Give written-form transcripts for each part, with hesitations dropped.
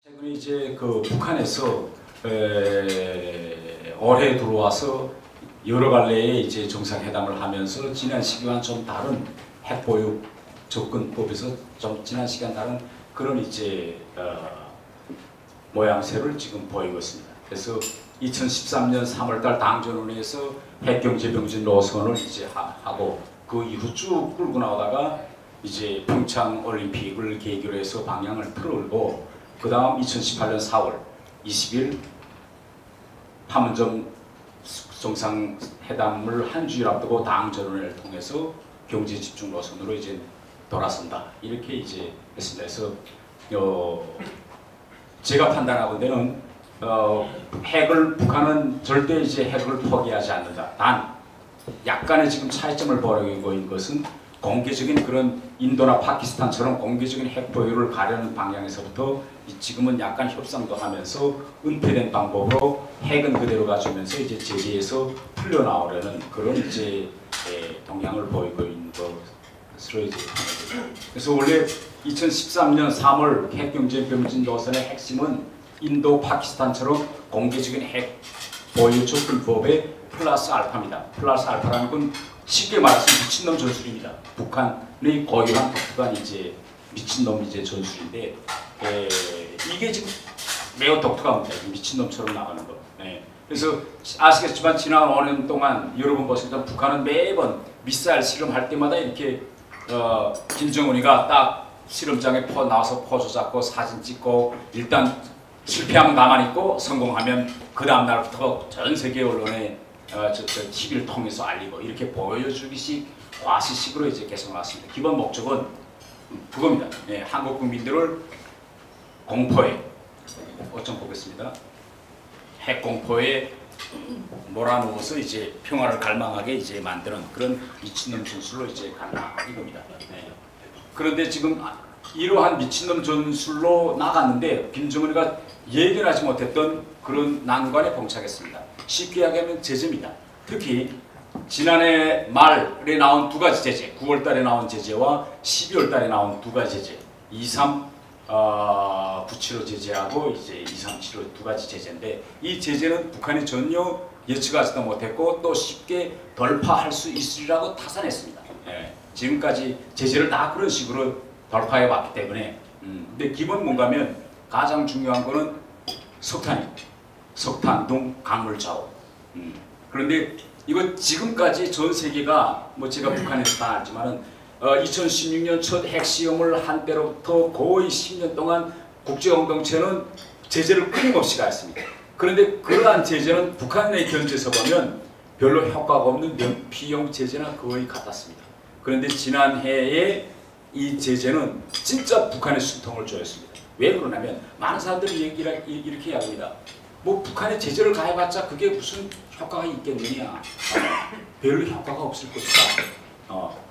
최근에 이제 그 북한에서 올해 들어와서 여러 갈래의 이제 정상회담을 하면서 지난 시기와는 좀 다른 핵보유 접근법에서 좀 지난 시간 다른 그런 이제 모양새를 지금 보이고 있습니다. 그래서 2013년 3월달 당전원에서 핵경제병진 노선을 이제 하고 그 이후 쭉 끌고 나오다가 이제 평창 올림픽을 계기로 해서 방향을 틀어올고 그 다음 2018년 4월 20일 판문점 정상회담을 한 주일 앞두고 당전원을 통해서 경제 집중 노선으로 이제 돌아선다 이렇게 이제 했습니다. 그래서 제가 판단하건대는 북한은 절대 이제 핵을 포기하지 않는다. 단 약간의 지금 차이점을 벌이고 있는 것은 공개적인 그런 인도나 파키스탄처럼 공개적인 핵 보유를 가려는 방향에서부터 지금은 약간 협상도 하면서 은폐된 방법으로 핵은 그대로 가지면서 이제 제재에서 풀려나오려는 그런 이제 동향을 보이고 있는 것으로 이제 그래서 원래 2013년 3월 핵경제병진 노선의 핵심은 인도, 파키스탄처럼 공개적인 핵 보유 접근법의 플러스 알파입니다. 플러스 알파라는 건 쉽게 말해서 미친놈 전술입니다. 북한의 고유한 독특한 이제 미친놈 이제 전술인데 이게 지금 매우 독특합니다. 미친놈처럼 나가는 거. 그래서 아시겠지만 지난 5년 동안 여러분 보시면 북한은 매번 미사일 실험할 때마다 이렇게 김정은이가 딱 실험장에 나와서 포즈 잡고 사진 찍고 일단 실패하면 가만히 있고 성공하면 그 다음 날부터 전 세계 언론에 TV를 통해서 알리고 이렇게 보여주기식 과시식으로 이제 계속 나왔습니다. 기본 목적은 그겁니다. 한국 국민들을 공포에 좀 보겠습니다. 핵 공포에 몰아넣어서 이제 평화를 갈망하게 이제 만드는 그런 미친놈 전술로 이제 간다 이겁니다. 그런데 지금 이러한 미친놈 전술로 나갔는데 김정은이가 예견하지 못했던 그런 난관에 봉착했습니다. 쉽게 이야기하면 제재입니다. 특히 지난해 말에 나온 두 가지 제재, 9월 달에 나온 제재와 12월 달에 나온 두 가지 제재, 975 제재하고 이제 2375 두 가지 제재인데 이 제재는 북한이 전혀 예측하지도 못했고 또 쉽게 돌파할 수 있으리라고 타산했습니다. 지금까지 제재를 다 그런 식으로 돌파해 왔기 때문에 근데 기본 뭔가면 가장 중요한 거는 석탄입니다. 석탄, 동, 광물 자원. 그런데 이거 지금까지 전 세계가 뭐 제가 북한에서 다 알지만은 2016년 첫 핵시험을 한 때로부터 거의 10년 동안 국제공동체는 제재를 끊임없이 가했습니다. 그런데 그러한 제재는 북한의 견제에서 보면 별로 효과가 없는 면피용 제재나 거의 같았습니다. 그런데 지난해에 이 제재는 진짜 북한의 숨통을 조였습니다. 왜 그러냐면 많은 사람들이 이렇게 이야기합니다. 뭐 북한에 제재를 가해봤자 그게 무슨 효과가 있겠느냐. 별로 효과가 없을 것이다.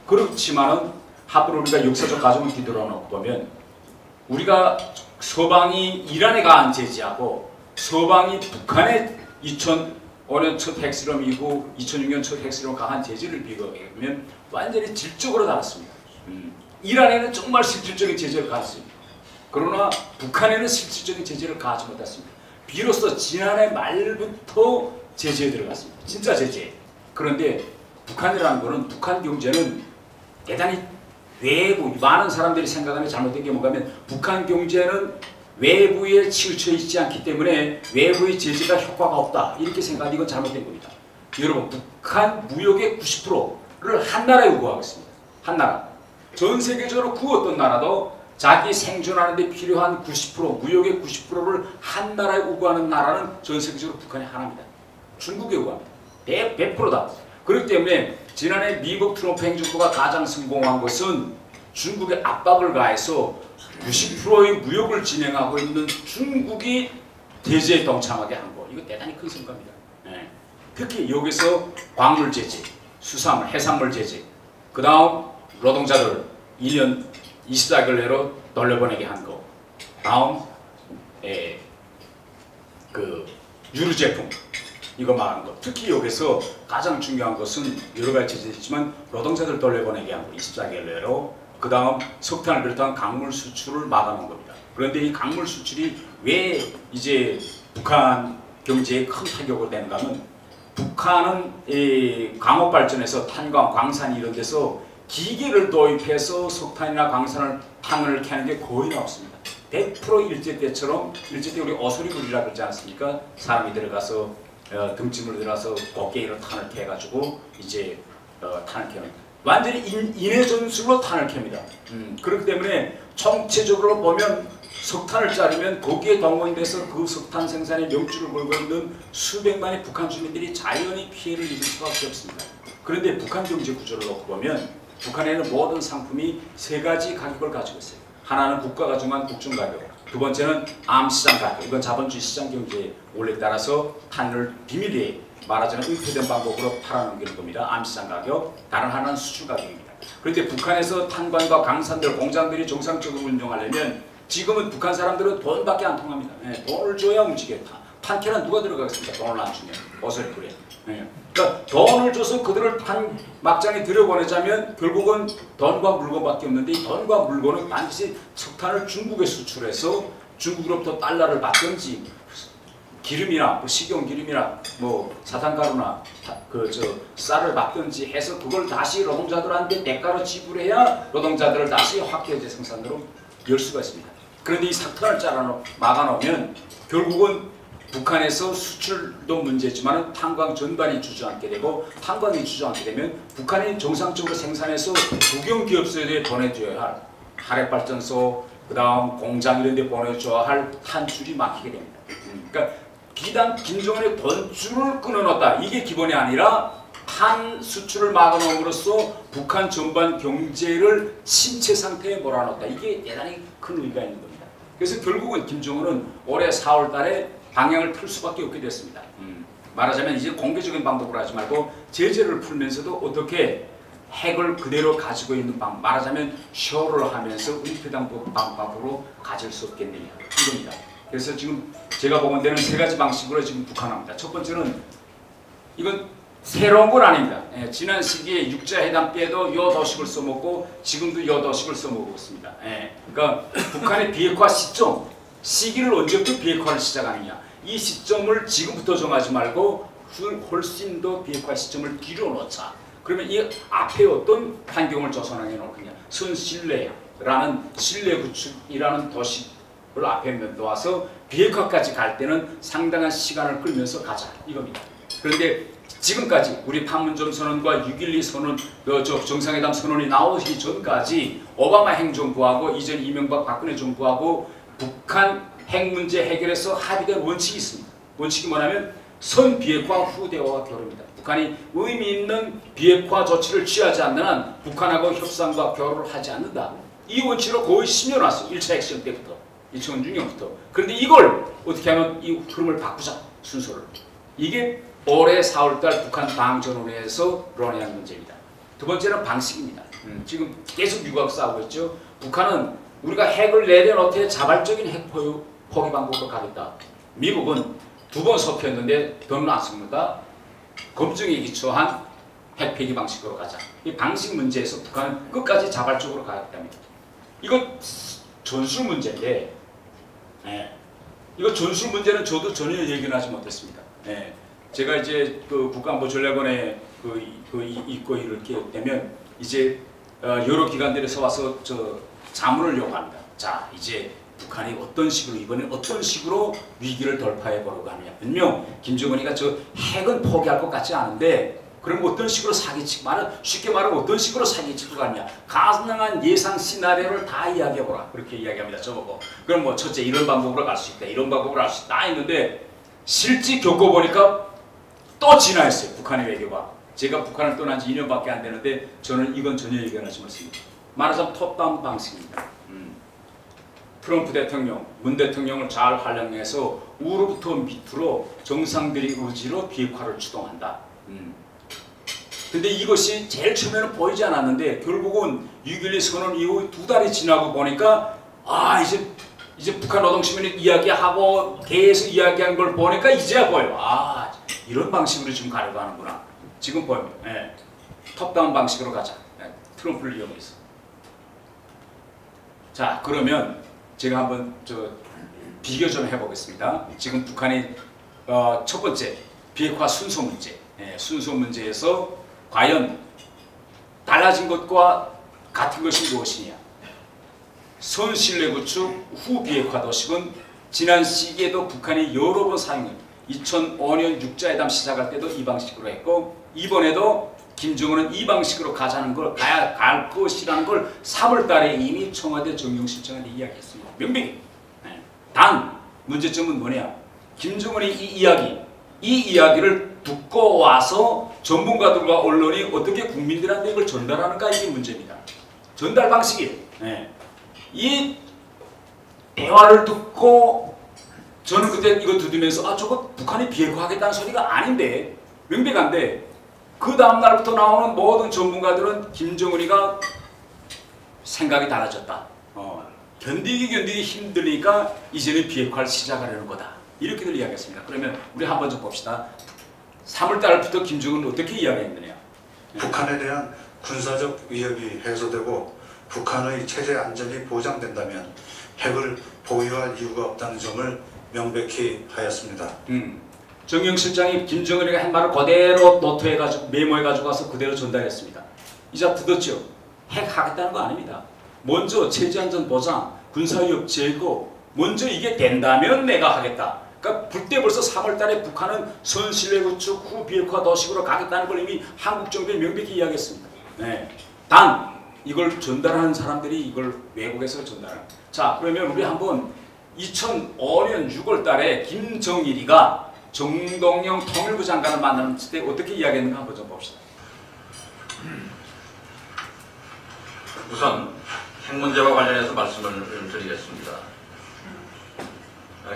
그렇지만은 하루 우리가 역사적 과정을 뒤돌아놓고 보면 우리가 서방이 이란에 가한 제재하고 서방이 북한에 2005년 첫 핵실험이고 2006년 첫 핵실험 가한 제재를 비교해보면 완전히 질적으로 달랐습니다. 이란에는 정말 실질적인 제재를 가했습니다. 그러나 북한에는 실질적인 제재를 가하지 못했습니다. 비로소 지난해 말부터 제재에 들어갔습니다. 진짜 제재. 그런데 북한이라는 거는 북한 경제는 대단히 외부, 많은 사람들이 생각하는 잘못된 게 뭔가 하면 북한 경제는 외부에 치우쳐 있지 않기 때문에 외부의 제재가 효과가 없다. 이렇게 생각하는 건 잘못된 겁니다. 여러분 북한 무역의 90%를 한 나라에 요구하고 있습니다. 한 나라. 전 세계적으로 그 어떤 나라도 자기 생존하는 데 필요한 90%, 무역의 90%를 한 나라에 요구하는 나라는 전 세계적으로 북한이 하나입니다. 중국에 요구합니다. 100%다. 그렇기 때문에 지난해 미국 트럼프 행정부가 가장 성공한 것은 중국에 압박을 가해서 90%의 무역을 진행하고 있는 중국이 제재에 동참하게 한 거. 이거 대단히 큰 성과입니다. 특히 여기서 광물 제재, 수산물, 해산물 제재, 그 다음 노동자들 2년 24개월 내로 돌려보내게 한 거. 다음 그 유류 제품 이거 말하는 거. 특히 여기서 가장 중요한 것은 여러 가지 제재지만 노동자들 돌려보내게 한 거. 24개월 내로. 그 다음 석탄을 비롯한 광물 수출을 막아놓은 겁니다. 그런데 이 강물 수출이 왜 이제 북한 경제에 큰 타격을 내는가 하면 북한은 이 광업 발전에서 탄광, 광산 이런 데서 기계를 도입해서 석탄이나 광산을 탄을 캐는 게 거의 없습니다. 100% 일제 때처럼 일제 때 우리 어소리물이라 그러지 않습니까? 사람이 들어가서 등짐을 들어가서 곡괭이로 탄을 캐가지고 이제 탄을 캐는 완전히 인해 전술로 탄을 캡니다. 그렇기 때문에 총체적으로 보면 석탄을 자르면 거기에 동원이 돼서 그 석탄 생산에 명줄을 걸고 있는 수백만의 북한 주민들이 자연히 피해를 입을 수밖에 없습니다. 그런데 북한 경제 구조를 놓고 보면 북한에는 모든 상품이 세 가지 가격을 가지고 있어요. 하나는 국가가 정한 국중 가격, 두 번째는 암시장 가격, 이건 자본주의 시장 경제의 원리에 따라서 탄을 비밀리에 말하자면 은폐된 방법으로 팔아넘기는 겁니다. 암시장 가격, 다른 하나는 수출 가격입니다. 그런데 북한에서 탄광과 강산들, 공장들이 정상적으로 운영하려면 지금은 북한 사람들은 돈밖에 안 통합니다. 돈을 줘야 움직여요. 탄캐는 누가 들어가겠습니까? 돈을 안 주면 어설프게. 그러니까 돈을 줘서 그들을 탄 막장에 들여보내자면 결국은 돈과 물건밖에 없는데 이 돈과 물건은 반드시 석탄을 중국에 수출해서 중국으로부터 달러를 받든지 기름이나 뭐 식용 기름이나 뭐 사탕가루나 쌀을 받든지 해서 그걸 다시 노동자들한테 대가로 지불해야 노동자들을 다시 확대제 생산으로 열 수가 있습니다. 그런데 이 석탄을 막아놓으면 결국은 북한에서 수출도 문제지만 탄광 전반이 주저앉게 되고 탄광이 주저앉게 되면 북한이 정상적으로 생산해서 국영기업소에 보내줘야 할 화력발전소, 그 다음 공장 이런 데 보내줘야 할 탄줄이 막히게 됩니다. 그러니까 비단 김정은의 돈줄을 끊어놨다. 이게 기본이 아니라 탄 수출을 막아놓음으로써 북한 전반 경제를 침체 상태에 몰아넣었다. 이게 대단히 큰 의미가 있는 겁니다. 그래서 결국은 김정은은 올해 4월 달에 방향을 틀 수밖에 없게 됐습니다. 말하자면 이제 공개적인 방법으로 하지 말고 제재를 풀면서도 어떻게 핵을 그대로 가지고 있는 방법, 말하자면 쇼를 하면서 은폐당 방법으로 가질 수 없겠느냐 이겁니다. 그래서 지금 제가 보건대는 세 가지 방식으로 지금 북한합니다. 첫 번째는 이건 새로운 건 아닙니다. 지난 시기에 육자회담 때도 요 도식을 써먹고 지금도 요 도식을 써먹고 있습니다. 그러니까 북한의 비핵화 시기를 언제부터 비핵화를 시작하느냐. 이 시점을 지금부터 정하지 말고 훨씬 더 비핵화 시점을 뒤로 놓자. 그러면 이 앞에 어떤 환경을 조성해 놓을 거냐. 선신뢰라는 신뢰 구축이라는 도식을 앞에 놓아서 비핵화까지 갈 때는 상당한 시간을 끌면서 가자. 이겁니다. 그런데 지금까지 우리 판문점 선언과 6.12 선언, 정상회담 선언이 나오기 전까지 오바마 행정부하고 이전 이명박 박근혜 정부하고 북한 핵 문제 해결에서 합의된 원칙이 있습니다. 원칙이 뭐냐면 선비핵화 후 대화와 교류입니다. 북한이 의미 있는 비핵화 조치를 취하지 않는 한 북한하고 협상과 교류를 하지 않는다. 이 원칙으로 거의 10년 왔어요. 1차 핵시험 때부터 2006년부터. 그런데 이걸 어떻게 하면 이 흐름을 바꾸자. 순서를. 이게 올해 4월달 북한 당전원회에서 논의한 문제입니다. 두 번째는 방식입니다. 지금 계속 미국하고 싸우고 있죠. 북한은 우리가 핵을 내려놓되 자발적인 핵 포기 방법으로 가겠다. 미국은 두 번 섞였는데 더는 안 씁니다. 검증에 기초한 핵 폐기 방식으로 가자. 이 방식 문제에서 북한은 끝까지 자발적으로 가겠답니다. 이거 전술 문제인데, 이거 전술 문제는 저도 전혀 얘기는 하지 못했습니다. 제가 이제 그 국가안보전략원에 있고 이렇게 되면 이제 여러 기관들에서 와서 자문을 요구합니다. 자, 이제 북한이 어떤 식으로 이번에 어떤 식으로 위기를 돌파해 보려고 하느냐. 분명 김정은이가 저 핵은 포기할 것 같지 않은데 그럼 어떤 식으로 사기치고 쉽게 말하면 어떤 식으로 사기치고 가느냐. 가능한 예상 시나리오를 다 이야기해 보라. 그렇게 이야기합니다. 저보고. 그럼 뭐 첫째 이런 방법으로 갈 수 있다. 이런 방법으로 할 수 있다 했는데 실제 겪어보니까 또 진화했어요. 북한의 외교가. 제가 북한을 떠난 지 2년밖에 안 되는데 저는 이건 전혀 얘기하지 않습니다. 말하자면 톱다운 방식입니다. 트럼프 대통령, 문 대통령을 잘 활용해서 우로부터 밑으로 정상들의 의지로 비핵화를 추동한다. 근데 이것이 제일 처음에는 보이지 않았는데 결국은 6.12 선언 이후 2달이 지나고 보니까 이제 북한 노동시민이 이야기하고 계속 이야기한 걸 보니까 이제야 보여요. 이런 방식으로 지금 가려고 하는구나. 지금 보입니다. 톱다운 방식으로 가자. 트럼프를 이용해서. 자, 그러면 제가 한번 비교 좀 해보겠습니다. 지금 북한이 첫 번째 비핵화 순서 문제, 순서 문제에서 과연 달라진 것과 같은 것이 무엇이냐? 선신뢰 구축 후 비핵화 도식은 지난 시기에도 북한이 여러 번 사용한 2005년 육자회담 시작할 때도 이 방식으로 했고 이번에도 김정은은 이 방식으로 가자는 걸 갈 것이라는 걸 3월 달에 이미 청와대 정경실장한테 이야기했습니다. 명백히. 단 문제점은 뭐냐? 김정은이 이 이야기를 듣고 와서 전문가들과 언론이 어떻게 국민들한테 이걸 전달하는가 이게 문제입니다. 전달 방식이 이 대화를 듣고 저는 그때 이거 들으면서 저거 북한이 비핵화하겠다는 소리가 아닌데 명백한데 그 다음날부터 나오는 모든 전문가들은 김정은이가 생각이 달라졌다. 견디기 힘드니까 이제는 비핵화를 시작하려는 거다. 이렇게들 이야기했습니다. 그러면 우리 한번 좀 봅시다. 3월 달부터 김정은은 어떻게 이야기했느냐. 북한에 대한 군사적 위협이 해소되고 북한의 체제 안전이 보장된다면 핵을 보유할 이유가 없다는 점을 명백히 하였습니다. 정영 실장이 김정은이가 한 말을 그대로 노트해가지고 메모해가지고 와서 그대로 전달했습니다. 이자 듣었죠? 핵 하겠다는 거 아닙니다. 먼저 체제안전 보장, 군사위협 제거 먼저 이게 된다면 내가 하겠다. 그러니까 그때 벌써 3월 달에 북한은 선신뢰 구축 후 비핵화 도식으로 가겠다는 걸 이미 한국 정부에 명백히 이야기했습니다. 단 이걸 전달하는 사람들이 이걸 외국에서 전달하는. 자 그러면 우리 한번 2005년 6월 달에 김정일이가 정동영 통일부 장관을 만났을 때 어떻게 이야기했는가 한번 좀 봅시다. 우선 핵 문제와 관련해서 말씀을 드리겠습니다.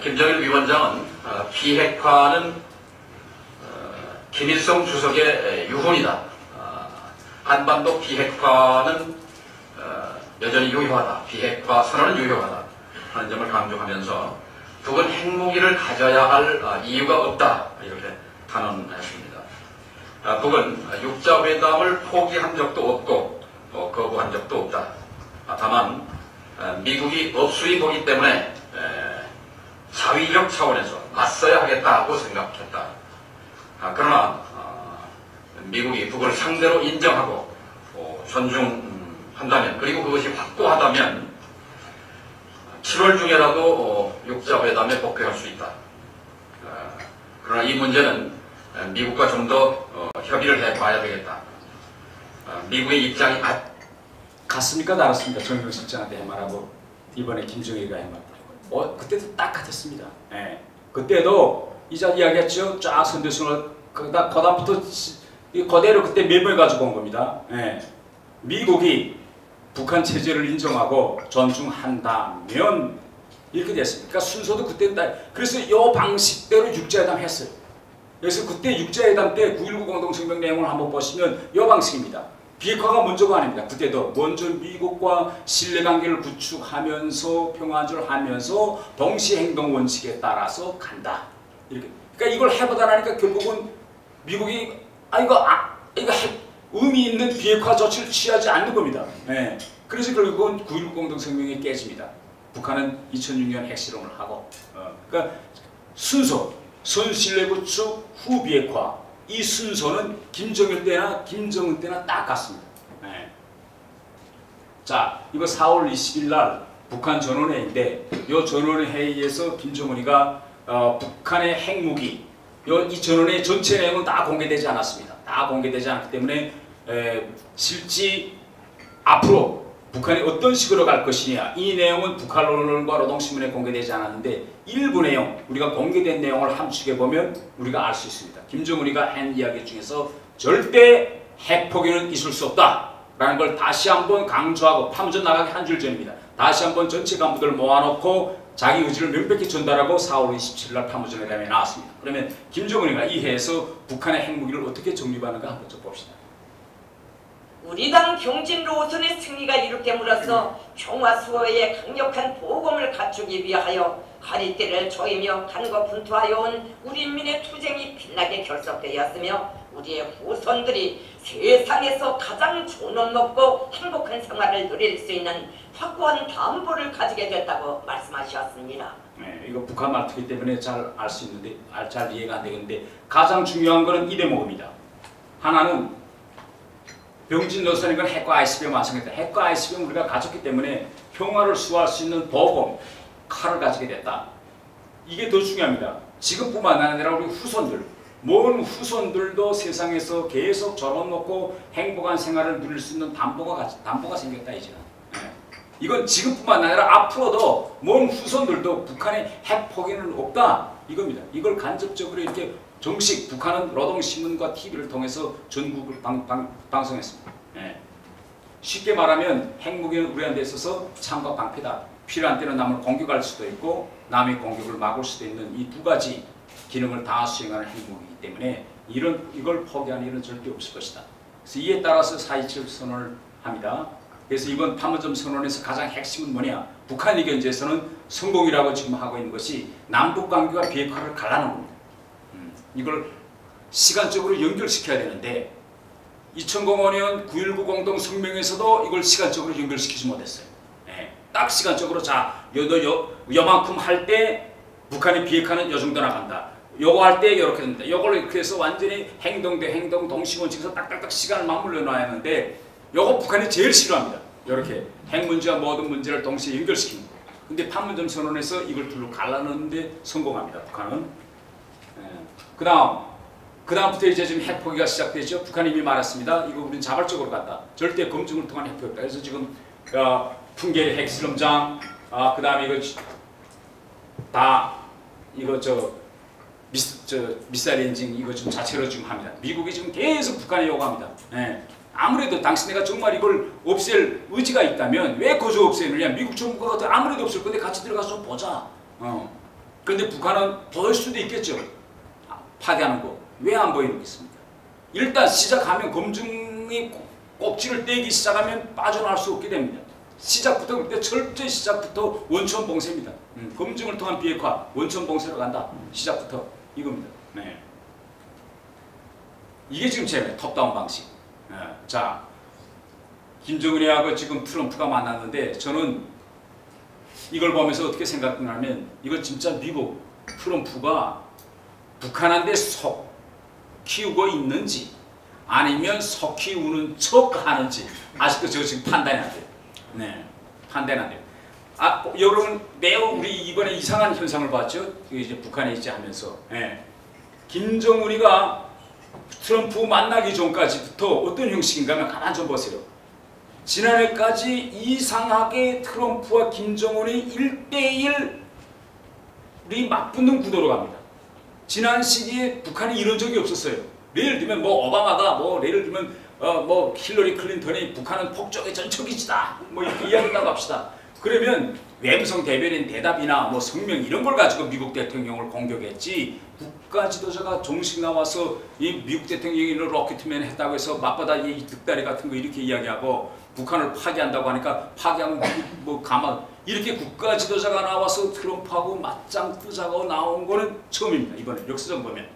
김정일 위원장은 비핵화는 김일성 주석의 유언이다. 한반도 비핵화는 여전히 유효하다. 비핵화 선언은 유효하다. 하는 점을 강조하면서 북은 핵무기를 가져야 할 이유가 없다. 이렇게 단언했습니다. 북은 육자회담을 포기한 적도 없고 거부한 적도 없다. 다만 미국이 업수이 보기 때문에 자위력 차원에서 맞서야 하겠다고 생각했다. 그러나 미국이 북을 상대로 인정하고 존중한다면 그리고 그것이 확고하다면 7월 중에라도 육자회담에 복귀할 수 있다. 그러나 이 문제는 미국과 좀 더 협의를 해봐야 되겠다. 미국의 입장이 같습니까? 다릅습니까? 정경 실장한테 말하고 이번에 김정일이가 말. 그때도 딱 같았습니다. 그때도 이자 이야기했죠. 쫙 선대sun을 그다음부터 그대로 그때 메모해가지고 온 겁니다. 미국이 북한 체제를 인정하고 존중한다면 이렇게 됐습니다. 그러니까 순서도 그때 그래서 이 방식대로 육자회담 했어요. 그래서 그때 육자회담 때 9.19 공동성명 내용을 한번 보시면 이 방식입니다. 비핵화가 먼저가 아닙니다. 그때도 먼저 미국과 신뢰관계를 구축하면서 평화를 하면서 동시 행동 원칙에 따라서 간다. 이렇게. 그러니까 이걸 해보다 나니까 결국은 미국이 이거 의미 있는 비핵화 조치를 취하지 않는 겁니다. 그래서 결국은 9.19 공동성명이 깨집니다. 북한은 2006년 핵실험을 하고 그러니까 순서 선신뢰 구축 후 비핵화 이 순서는 김정일 때나 김정은 때나 딱 같습니다. 자, 이거 4월 20일 날 북한 전원회의인데 이 전원회의에서 김정은이가 북한의 핵무기 이 전원회의 전체 내용은 다 공개되지 않았습니다. 다 공개되지 않기 때문에 실제 앞으로 북한이 어떤 식으로 갈 것이냐 이 내용은 북한 언론과 노동신문에 공개되지 않았는데 일부 내용 우리가 공개된 내용을 함축해보면 우리가 알 수 있습니다. 김정은이가 한 이야기 중에서 절대 핵포기는 있을 수 없다 라는 걸 다시 한번 강조하고 파무전 나가기 한 줄 전입니다. 다시 한번 전체 간부들을 모아놓고 자기 의지를 명백히 전달하고 4월 27일 날 파무전회담에 나왔습니다. 그러면 김정은이가 이 해에서 북한의 핵무기를 어떻게 정립하는가 한번 좀 봅시다. 우리 당 병진 로선의 승리가 이룩됨으로써 평화 수호에 강력한 보검을 갖추기 위하여 가리띠를 조이며 간거분투하여 온 우리 인민의 투쟁이 빛나게 결속되었으며 우리의 후손들이 세상에서 가장 존엄 높고 행복한 생활을 누릴 수 있는 확고한 담보를 가지게 됐다고 말씀하셨습니다. 네, 이거 북한 말투기 때문에 잘 알 수 있는데 잘 이해가 안 되겠는데 가장 중요한 거는 이 대목입니다. 하나는 병진 노선이건 핵과 ICBM 완성했다. 핵과 ICBM 우리가 가졌기 때문에 평화를 수호할 수 있는 도검, 칼을 가지게 됐다. 이게 더 중요합니다. 지금뿐만 아니라 우리 후손들, 모든 후손들도 세상에서 계속 저런 놓고 행복한 생활을 누릴 수 있는 담보가 생겼다 이제. 이건 지금뿐만 아니라 앞으로도 모든 후손들도 북한의 핵 포기는 없다 이겁니다. 이걸 간접적으로 이렇게 정식 북한은 노동신문과 TV를 통해서 전국을 방송했습니다. 쉽게 말하면 핵무기는 우리한테 있어서 참과 방패다. 필요한 때는 남을 공격할 수도 있고 남의 공격을 막을 수도 있는 이 두 가지 기능을 다 수행하는 핵무기이기 때문에 이걸 포기하는 일은 절대 없을 것이다. 그래서 이에 따라서 4.27 선언을 합니다. 그래서 이번 판문점 선언에서 가장 핵심은 뭐냐? 북한의 견제에서는 성공이라고 지금 하고 있는 것이 남북 관계와 비핵화를 갈라놓은 겁니다. 이걸 시간적으로 연결시켜야 되는데 2005년 9.19 공동성명에서도 이걸 시간적으로 연결시키지 못했어요. 딱 시간적으로 자, 요만큼 할 때 북한의 비핵화는 요 정도 나간다. 요거 할 때 이렇게 된다. 요걸 이렇게 해서 완전히 행동 대 행동 동시원칙에서 딱딱딱 시간을 맞물려 놔야 하는데 요거 북한이 제일 싫어합니다. 이렇게 핵 문제와 모든 문제를 동시에 연결시키는 거. 근데 판문점 선언에서 이걸 둘로 갈라놓는데 성공합니다. 북한은. 그다음부터 이제 지금 핵 포기가 시작되죠. 북한이 이미 말했습니다. 이거 우리는 자발적으로 간다. 절대 검증을 통한 핵 포기다. 그래서 지금 풍계 핵실험장, 그다음에 이거 다 이거 미사일 엔진 이거 지금 자체로 지금 합니다. 미국이 지금 계속 북한에 요구합니다. 아무래도 당신네가 정말 이걸 없앨 의지가 있다면 왜 거저 없애느냐? 미국 정부가 아무래도 없을 건데 같이 들어가서 좀 보자. 그런데 북한은 보일 수도 있겠죠. 파괴하는 거. 왜 안 보이겠습니까? 일단 시작하면 검증이 꼭지를 떼기 시작하면 빠져나올 수 없게 됩니다. 시작부터 그때 철저히 시작부터 원천 봉쇄입니다. 검증을 통한 비핵화 원천 봉쇄로 간다. 시작부터 이겁니다. 네. 이게 지금 제 톱다운 방식. 자, 김정은이하고 지금 트럼프가 만났는데 저는 이걸 보면서 어떻게 생각하냐면 이거 진짜 미국 트럼프가 북한한테 속 키우고 있는지 아니면 속 키우는 척 하는지 아직도 저 지금 판단이 안 돼요. 네, 판단이 안 돼요. 여러분 매우 우리 이번에 이상한 현상을 봤죠. 이제 북한에 있지 하면서 김정은이가 트럼프 만나기 전까지부터 어떤 형식인가 하면 가만 좀 보세요. 지난해까지 이상하게 트럼프와 김정은이 1대1이 맞붙는 구도로 갑니다. 지난 시기에 북한이 이런 적이 없었어요. 예를 들면 뭐 오바마가 예를 들면 힐러리 클린턴이 북한은 폭력의 전초기지다 이렇게 이야기한다고 합시다. 그러면 외무성 대변인 대답이나 성명 이런 걸 가지고 미국 대통령을 공격했지 국가 지도자가 정식 나와서 이 미국 대통령이 로켓맨 했다고 해서 맞바다 이 득다리 같은 거 이렇게 이야기하고 북한을 파괴한다고 하니까 파괴하면 가만 이렇게 국가 지도자가 나와서 트럼프하고 맞짱 뜨자고 나온 거는 처음입니다. 이번에 역사적 보면.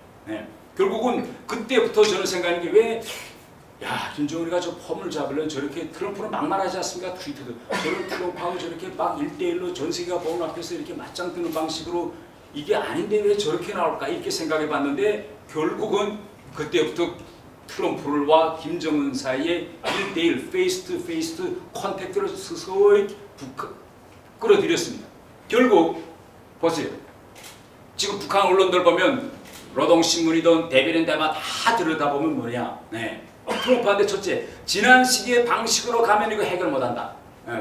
결국은 그때부터 저는 생각하는 게 왜 김정은이가 저 폼을 잡으려면 저렇게 트럼프는 막말하지 않습니까? 트위터도 저런 트럼프하고 저렇게 막 1대1로 전 세계가 보는 앞에서 이렇게 맞짱 뜨는 방식으로 이게 아닌데 왜 저렇게 나올까 이렇게 생각해 봤는데 결국은 그때부터 트럼프와 김정은 사이에 1대1 페이스 투 페이스 컨택트를 서서히 끌어들였습니다. 결국 보세요. 지금 북한 언론들 보면 노동신문이든 대변인들만 다 들여다보면 뭐냐. 트럼프한테 첫째, 지난 시기의 방식으로 가면 이거 해결 못한다.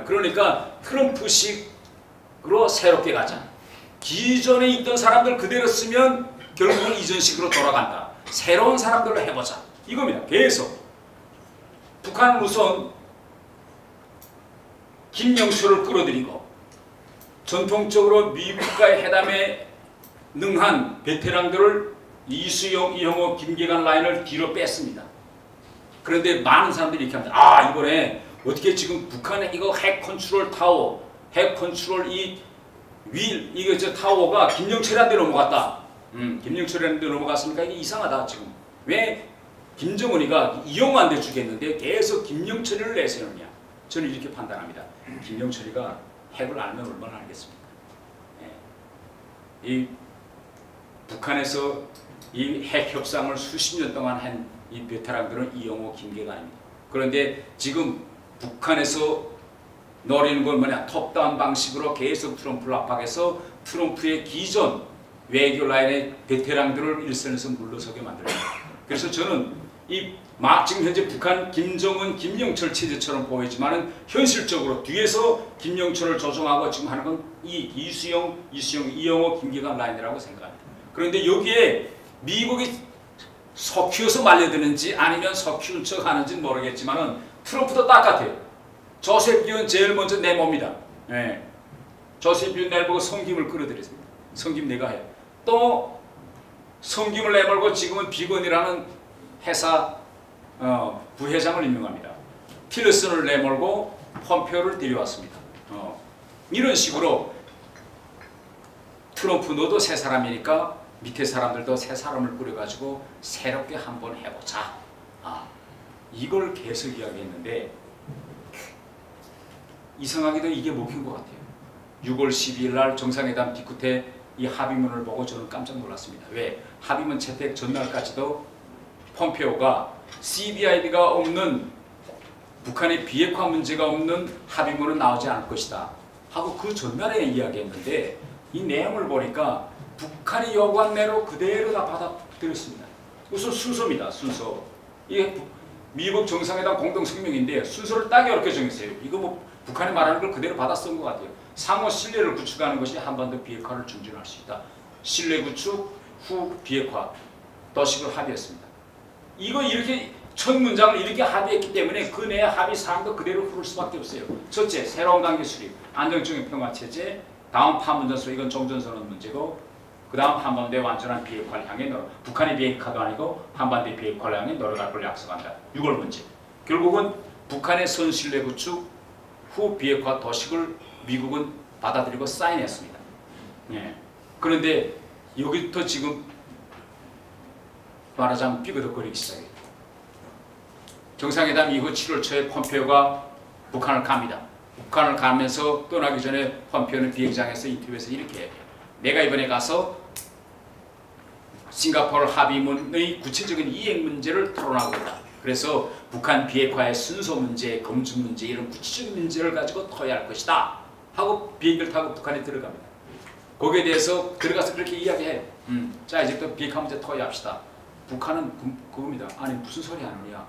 그러니까 트럼프식으로 새롭게 가자. 기존에 있던 사람들 그대로 쓰면 결국은 이전식으로 돌아간다. 새로운 사람들로 해보자. 이겁니다. 계속. 북한은 우선 김영철을 끌어들이고 전통적으로 미국과의 회담에 능한 베테랑들을 이수영, 이형호, 김계관 라인을 뒤로 뺐습니다. 그런데 많은 사람들이 이렇게 합니다. 이번에 어떻게 지금 북한의 이거 핵 컨트롤 타워, 핵 컨트롤 이 이거 저 타워가 김영철한테 넘어갔다. 김영철한테 넘어갔으니까 이게 이상하다 지금. 왜 김정은이가 이용한데 주겠는데 계속 김영철을 내세우느냐. 저는 이렇게 판단합니다. 김영철이가 핵을 알면 얼마나 알겠습니까? 이 북한에서 이 핵 협상을 수십 년 동안 한 이 베테랑들은 이영호, 김계가 아닙니다. 그런데 지금 북한에서 노리는 건 뭐냐? 톱다운 방식으로 계속 트럼프를 압박해서 트럼프의 기존 외교 라인의 베테랑들을 일선에서 물러서게 만들어요. 그래서 저는 지금 현재 북한 김정은, 김영철 체제처럼 보이지만은 현실적으로 뒤에서 김영철을 조종하고 지금 하는 건 이 이수영, 이영호, 김계관 라인이라고 생각합니다. 그런데 여기에 미국이 석키워서 말려드는지 아니면 석키운 척 하는지는 모르겠지만은 트럼프도 똑같아요. 조셉 비온 제일 먼저 내봅니다. 예. 조셉 비온 내보고 성김을 끌어들였습니다. 성김 내가 해. 또 성김을 내몰고 지금은 비건이라는 회사 부회장을 임명합니다. 틸러슨을 내몰고 폼페오를 데려왔습니다. 이런 식으로 트럼프 너도 새 사람이니까 밑에 사람들도 새 사람을 꾸려가지고 새롭게 한번 해보자. 이걸 계속 이야기했는데 이상하게도 이게 먹힌 것 같아요. 6월 12일 날 정상회담 뒤끝에 이 합의문을 보고 저는 깜짝 놀랐습니다. 왜? 합의문 채택 전날까지도 폼페오가 CBID가 없는 북한의 비핵화 문제가 없는 합의문은 나오지 않을 것이다 하고 그 전날에 이야기했는데 이 내용을 보니까 북한이 요구한 대로 그대로 다 받아들였습니다. 우선 순서입니다. 순서. 이게 미국 정상회담 공동성명인데 순서를 딱 이렇게 정했어요. 이거 뭐 북한이 말하는 걸 그대로 받아 쓴 것 같아요. 상호 신뢰를 구축하는 것이 한반도 비핵화를 증진할 수 있다. 신뢰 구축 후 비핵화 도식을 합의했습니다. 이거 이렇게 첫 문장을 이렇게 합의했기 때문에 그 내의 합의 사항도 그대로 흐를 수밖에 없어요. 첫째, 새로운 관계 수립, 안정적인 평화 체제, 다음 판문점수 이건 종전선언 문제고 그 다음 한반도의 완전한 비핵화를 향해 북한의 비핵화도 아니고 한반도의 비핵화를 향해 노력할 걸 약속한다. 6월 문제. 결국은 북한의 선신뢰 구축 후 비핵화 도식을 미국은 받아들이고 사인했습니다. 예. 그런데 여기부터 지금 말하자면 삐그덕거리기 시작해요. 정상회담 이후 7월 초에 폼페오가 북한을 갑니다. 북한을 가면서 떠나기 전에 폼페오는 비행장에서 인터뷰에서 이렇게 해요. 내가 이번에 가서 싱가포르 합의문의 구체적인 이행 문제를 토론하고 있다. 그래서 북한 비핵화의 순서 문제, 검증 문제 이런 구체적인 문제를 가지고 토의할 것이다 하고 비행기를 타고 북한에 들어갑니다. 거기에 대해서 들어가서 그렇게 이야기해요. 자 이제부터 비핵화 문제 토의합시다. 북한은 그겁니다. 아니 무슨 소리 하느냐.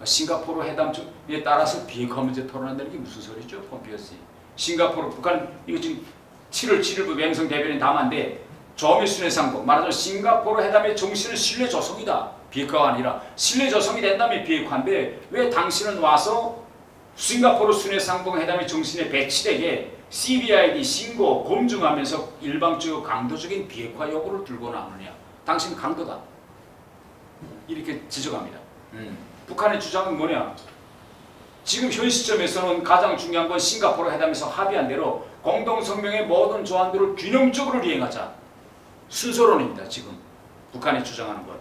싱가포르 회담에 따라서 비핵화 문제 토론한다는 게 무슨 소리죠? 폼페오씨. 싱가포르 북한 이거 지금 7월 7일부 맹성 대변인 담화인데 조미순의 상봉 말하자면 싱가포르 회담의 정신은 신뢰 조성이다. 비핵화가 아니라 신뢰 조성이 된다면 비핵화인데 왜 당신은 와서 싱가포르 순회 상봉 회담의 정신에 배치되게 CBID 신고 검증하면서 일방적이고 강도적인 비핵화 요구를 들고 나오느냐. 당신 강도다. 이렇게 지적합니다. 북한의 주장은 뭐냐. 지금 현 시점에서는 가장 중요한 건 싱가포르 회담에서 합의한 대로 공동성명의 모든 조항들을 균형적으로 이행하자. 순서론입니다. 지금 북한이 주장하는 것.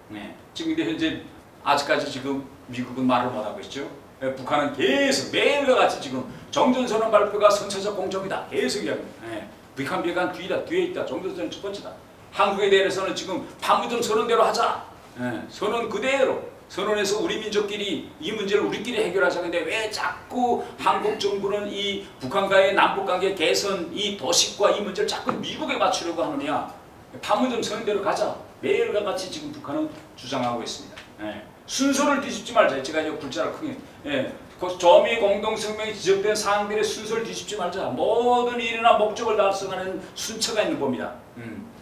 네. 지금 근데 현재 아직까지 지금 미국은 말을 못하고 있죠. 네. 북한은 계속 매일과 같이 지금 정전선언 발표가 선체적 공정이다. 계속 이야기합니다. 네. 북한 비핵화는 뒤에 있다. 정전선언 첫 번째다. 한국에 대해서는 지금 판문점 선언대로 하자. 네. 선언 그대로. 선언에서 우리 민족끼리 이 문제를 우리끼리 해결하자. 근데 왜 자꾸 한국 정부는 이 북한과의 남북관계 개선, 이 도식과 이 문제를 자꾸 미국에 맞추려고 하느냐. 판문점 선언대로 가자. 매일과 같이 지금 북한은 주장하고 있습니다. 예. 순서를 뒤집지 말자. 제가 이제 글자를 크게. 예. 조미 공동성명이 지적된 사항들의 순서를 뒤집지 말자. 모든 일이나 목적을 달성하는 순처가 있는 겁니다.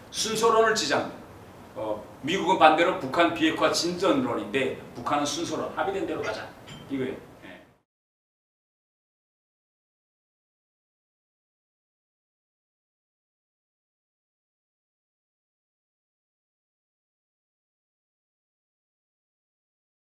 순서론을 지장합니다. 미국은 반대로 북한 비핵화 진전론인데 북한은 순서론 합의된 대로 가자 이거예요.